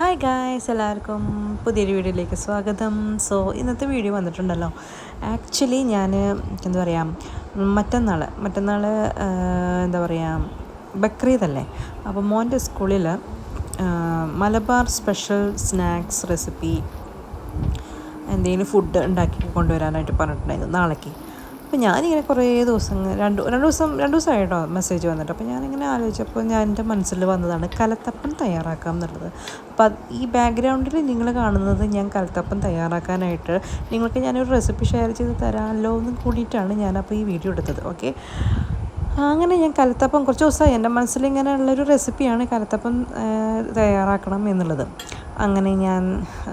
Hi guys, എല്ലാവർക്കും പുതിയൊരു വീഡിയോയിലേക്ക് സ്വാഗതം. സോ ഇന്നത്തെ വീഡിയോ വന്നിട്ടുണ്ടല്ലോ. ആക്ച്വലി ഞാൻ എന്താ പറയുക, മറ്റന്നാൾ എന്താ പറയുക, ബക്രീദല്ലേ. അപ്പോൾ മോൻ്റെ സ്കൂളിൽ മലബാർ സ്പെഷ്യൽ സ്നാക്സ് റെസിപ്പി എന്തെങ്കിലും ഫുഡ് ഉണ്ടാക്കി കൊണ്ടുവരാനായിട്ട് പറഞ്ഞിട്ടുണ്ടായിരുന്നു നാളേക്ക്. അപ്പോൾ ഞാനിങ്ങനെ കുറേ ദിവസങ്ങൾ രണ്ട് ദിവസമായിട്ടോ മെസ്സേജ് വന്നിട്ട്. അപ്പോൾ ഞാനിങ്ങനെ ആലോചിച്ചപ്പോൾ എൻ്റെ മനസ്സിൽ വന്നതാണ് കലത്തപ്പം തയ്യാറാക്കാം എന്നുള്ളത്. അപ്പോൾ ഈ ബാക്ക്ഗ്രൗണ്ടിൽ നിങ്ങൾ കാണുന്നത് ഞാൻ കലത്തപ്പം തയ്യാറാക്കാനായിട്ട് നിങ്ങൾക്ക് ഞാനൊരു റെസിപ്പി ഷെയർ ചെയ്ത് തരാമല്ലോ എന്ന് കൂടിയിട്ടാണ് ഞാനപ്പോൾ ഈ വീഡിയോ എടുത്തത്. ഓക്കെ, അങ്ങനെ ഞാൻ കലത്തപ്പം കുറച്ച് ദിവസമായി എൻ്റെ മനസ്സിൽ ഇങ്ങനെ ഉള്ളൊരു റെസിപ്പിയാണ് കലത്തപ്പം തയ്യാറാക്കണം എന്നുള്ളത്. അങ്ങനെ ഞാൻ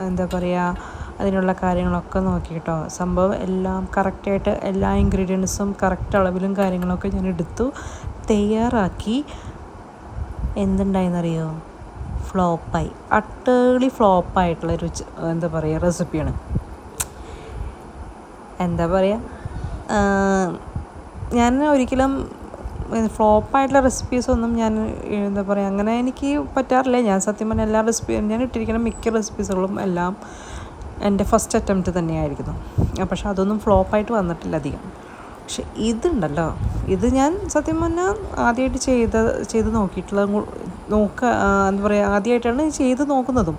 എന്താ പറയുക, അതിനുള്ള കാര്യങ്ങളൊക്കെ നോക്കിയിട്ടോ, സംഭവം എല്ലാം കറക്റ്റായിട്ട് എല്ലാ ഇൻഗ്രീഡിയൻസും കറക്റ്റ് അളവിലും കാര്യങ്ങളൊക്കെ ഞാൻ എടുത്തു തയ്യാറാക്കി. എന്തുണ്ടായെന്നറിയോ? ഫ്ലോപ്പായി. അട്ടേളി ഫ്ലോപ്പായിട്ടുള്ളൊരു എന്താ പറയുക റെസിപ്പിയാണ്. എന്താ പറയുക, ഞാൻ ഒരിക്കലും ഫ്ലോപ്പായിട്ടുള്ള റെസിപ്പീസൊന്നും ഞാൻ എന്താ പറയുക അങ്ങനെ എനിക്ക് പറ്റാറില്ല. ഞാൻ സത്യം പറഞ്ഞാൽ എല്ലാ റെസിപ്പിയും ഞാൻ ഇട്ടിരിക്കുന്ന മിക്ക റെസിപ്പീസുകളും എല്ലാം എൻ്റെ ഫസ്റ്റ് അറ്റംപ്റ്റ് തന്നെയായിരിക്കുന്നു. പക്ഷെ അതൊന്നും ഫ്ലോപ്പായിട്ട് വന്നിട്ടില്ല അധികം. പക്ഷെ ഇതുണ്ടല്ലോ, ഇത് ഞാൻ സത്യം പറഞ്ഞാൽ ആദ്യമായിട്ട് ചെയ്ത് നോക്കിയിട്ടുള്ള എന്താ പറയുക, ആദ്യമായിട്ടാണ് ചെയ്ത് നോക്കുന്നതും.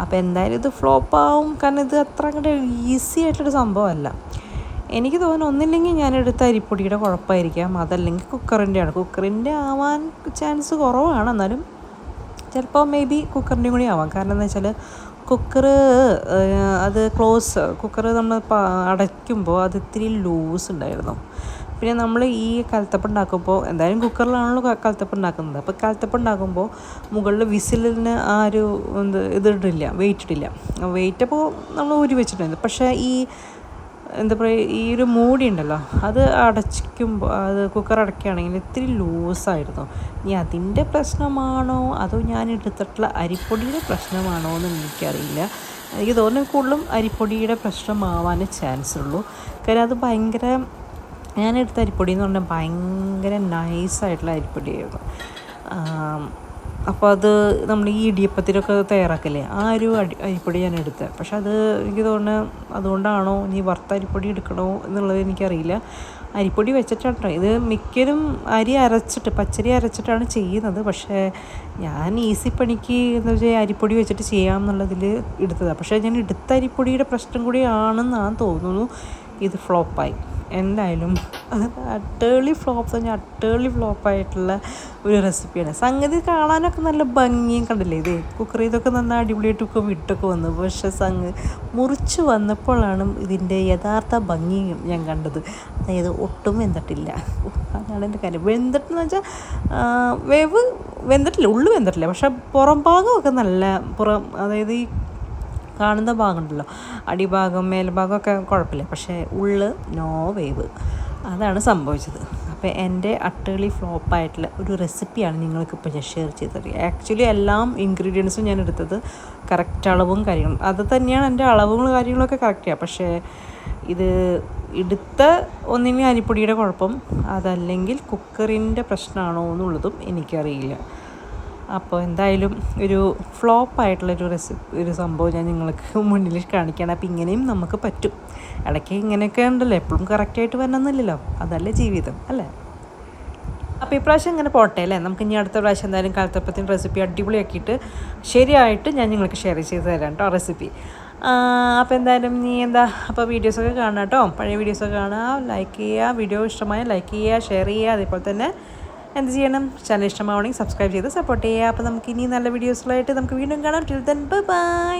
അപ്പോൾ എന്തായാലും ഇത് ഫ്ലോപ്പാവും, കാരണം ഇത് അത്ര അങ്ങോട്ട് ഈസി ആയിട്ടൊരു സംഭവമല്ല. എനിക്ക് തോന്നുന്നു ഒന്നില്ലെങ്കിൽ ഞാൻ എടുത്ത അരിപ്പൊടിയുടെ കുഴപ്പമായിരിക്കാം, അതല്ലെങ്കിൽ കുക്കറിൻ്റെ ആവാൻ ചാൻസ് കുറവാണ്. എന്നാലും ചിലപ്പോൾ മേ ബി കുക്കറിൻ്റെയും കൂടി ആവാം. കാരണം എന്താ വെച്ചാൽ കുക്കർ കുക്കർ നമ്മൾ അടയ്ക്കുമ്പോൾ അത് ഇത്തിരി ലൂസ് ഉണ്ടായിരുന്നു. പിന്നെ നമ്മൾ ഈ കലത്തപ്പം ഉണ്ടാക്കുമ്പോൾ എന്തായാലും കുക്കറിലാണല്ലോ കലത്തപ്പം ഉണ്ടാക്കുന്നത്. അപ്പോൾ കലത്തപ്പം ഉണ്ടാക്കുമ്പോൾ മുകളിൽ വിസിലിന് ആ ഒരു ഇതിടില്ല, വെയിറ്റ് ഇടില്ല. വെയിറ്റ് അപ്പോൾ നമ്മൾ ഊരി വെച്ചിട്ടുണ്ട്. പക്ഷേ ഈ എന്താ പറയുക, ഈ ഒരു മൂടി ഉണ്ടല്ലോ, അത് അടച്ചിക്കുമ്പോൾ അത് കുക്കർ അടയ്ക്കുകയാണെങ്കിൽ ഇത്തിരി ലൂസായിരുന്നു. ഇനി അതിൻ്റെ പ്രശ്നമാണോ അതോ ഞാൻ എടുത്തിട്ടുള്ള അരിപ്പൊടിയുടെ പ്രശ്നമാണോ എന്ന് എനിക്കറിയില്ല. എനിക്ക് തോന്നുന്നു കൂടുതലും അരിപ്പൊടിയുടെ പ്രശ്നമാവാൻ ചാൻസ് ഉള്ളൂ. കാര്യം അത് ഭയങ്കര, ഞാനെടുത്ത അരിപ്പൊടി എന്ന് പറഞ്ഞാൽ ഭയങ്കര നൈസായിട്ടുള്ള അരിപ്പൊടിയായിരുന്നു. അപ്പോൾ അത് നമ്മൾ ഈ ഇടിയപ്പത്തിനൊക്കെ തയ്യാറാക്കില്ലേ, ആ ഒരു അരിപ്പൊടി ഞാൻ എടുത്തത്. പക്ഷെ അത് എനിക്ക് തോന്നുന്നത് അതുകൊണ്ടാണോ ഇനി വറുത്ത അരിപ്പൊടി എടുക്കണോ എന്നുള്ളത് എനിക്കറിയില്ല. അരിപ്പൊടി വെച്ചിട്ടാണ് ഇത് മിക്കരും പച്ചരി അരച്ചിട്ടാണ് ചെയ്യുന്നത്. പക്ഷേ ഞാൻ ഈസി പണിക്ക് എന്താ വെച്ചാൽ അരിപ്പൊടി വെച്ചിട്ട് ചെയ്യാം എന്നുള്ളതിൽ എടുത്തതാണ്. പക്ഷേ ഞാൻ എടുത്ത അരിപ്പൊടിയുടെ പ്രശ്നം കൂടിയാണെന്നാണ് തോന്നുന്നു ഇത് ഫ്ലോപ്പായി. എന്തായാലും അട്ടേളി ഫ്ലോപ്പായിട്ടുള്ള ഒരു റെസിപ്പിയാണ്. സംഗതി കാണാനൊക്കെ നല്ല ഭംഗിയും കണ്ടില്ലേ, ഇത് കുക്കർ ചെയ്തൊക്കെ നന്നായി അടിപൊളിയായിട്ടൊക്കെ വിട്ടൊക്കെ വന്നു. പക്ഷേ മുറിച്ച് വന്നപ്പോഴാണ് ഇതിൻ്റെ യഥാർത്ഥ ഭംഗി ഞാൻ കണ്ടത്. അതായത് ഒട്ടും വെന്തിട്ടില്ല. അതാണ് എൻ്റെ കാര്യം. വെന്തിട്ടെന്ന് വെച്ചാൽ വെന്തിട്ടില്ല, ഉള്ളു വെന്തിട്ടില്ല. പക്ഷേ പുറം ഭാഗമൊക്കെ നല്ല അതായത് ഈ കാണുന്ന ഭാഗമുണ്ടല്ലോ, അടിഭാഗം മേൽഭാഗമൊക്കെ കുഴപ്പമില്ല. പക്ഷേ ഉള്ള് നോ വേവ്, അതാണ് സംഭവിച്ചത്. അപ്പോൾ എൻ്റെ അട്ടേളി ഫ്ലോപ്പായിട്ടുള്ള ഒരു റെസിപ്പിയാണ് നിങ്ങൾക്കിപ്പോൾ ഞാൻ ഷെയർ ചെയ്തത്. ആക്ച്വലി എല്ലാം ഇൻഗ്രീഡിയൻസും ഞാൻ എടുത്തത് കറക്റ്റ് അളവും കാര്യങ്ങളും അത് തന്നെയാണ്. എൻ്റെ അളവും കാര്യങ്ങളൊക്കെ കറക്റ്റാണ്. പക്ഷേ ഇത് എടുത്ത ഒന്നിനും അരിപ്പൊടിയുടെ കുഴപ്പം, അതല്ലെങ്കിൽ കുക്കറിൻ്റെ പ്രശ്നമാണോ എന്നുള്ളതും എനിക്കറിയില്ല. അപ്പോൾ എന്തായാലും ഒരു ഫ്ലോപ്പായിട്ടുള്ളൊരു ഒരു സംഭവം ഞാൻ നിങ്ങൾക്ക് മുന്നിൽ കാണിക്കുകയാണ്. അപ്പോൾ ഇങ്ങനെയും നമുക്ക് പറ്റും. ഇടയ്ക്ക് ഇങ്ങനെയൊക്കെ ഉണ്ടല്ലോ, എപ്പോഴും കറക്റ്റായിട്ട് വരണമെന്നില്ലല്ലോ, അതല്ലേ ജീവിതം അല്ലേ. അപ്പോൾ ഇപ്രാവശ്യം ഇങ്ങനെ പോട്ടെ അല്ലേ. നമുക്ക് ഇനി അടുത്ത പ്രാവശ്യം എന്തായാലും കലത്തപ്പത്തിൻ്റെ റെസിപ്പി അടിപൊളിയാക്കിയിട്ട് ശരിയായിട്ട് ഞാൻ നിങ്ങൾക്ക് ഷെയർ ചെയ്ത് തരാം കേട്ടോ റെസിപ്പി. അപ്പോൾ എന്തായാലും അപ്പോൾ വീഡിയോസൊക്കെ കാണാം കേട്ടോ, പഴയ വീഡിയോസൊക്കെ കാണുക, ലൈക്ക് ചെയ്യുക, വീഡിയോ ഇഷ്ടമായ ലൈക്ക് ചെയ്യുക, ഷെയർ ചെയ്യുക. അതേപോലെ തന്നെ എന്ത് ചെയ്യണം, ചാനൽ ഇഷ്ടമാവണമെങ്കിൽ സബ്സ്ക്രൈബ് ചെയ്ത് സപ്പോർട്ട് ചെയ്യുക. അപ്പോൾ നമുക്ക് ഇനി നല്ല വീഡിയോസിലായിട്ട് നമുക്ക് വീണ്ടും കാണാം. Till then bye.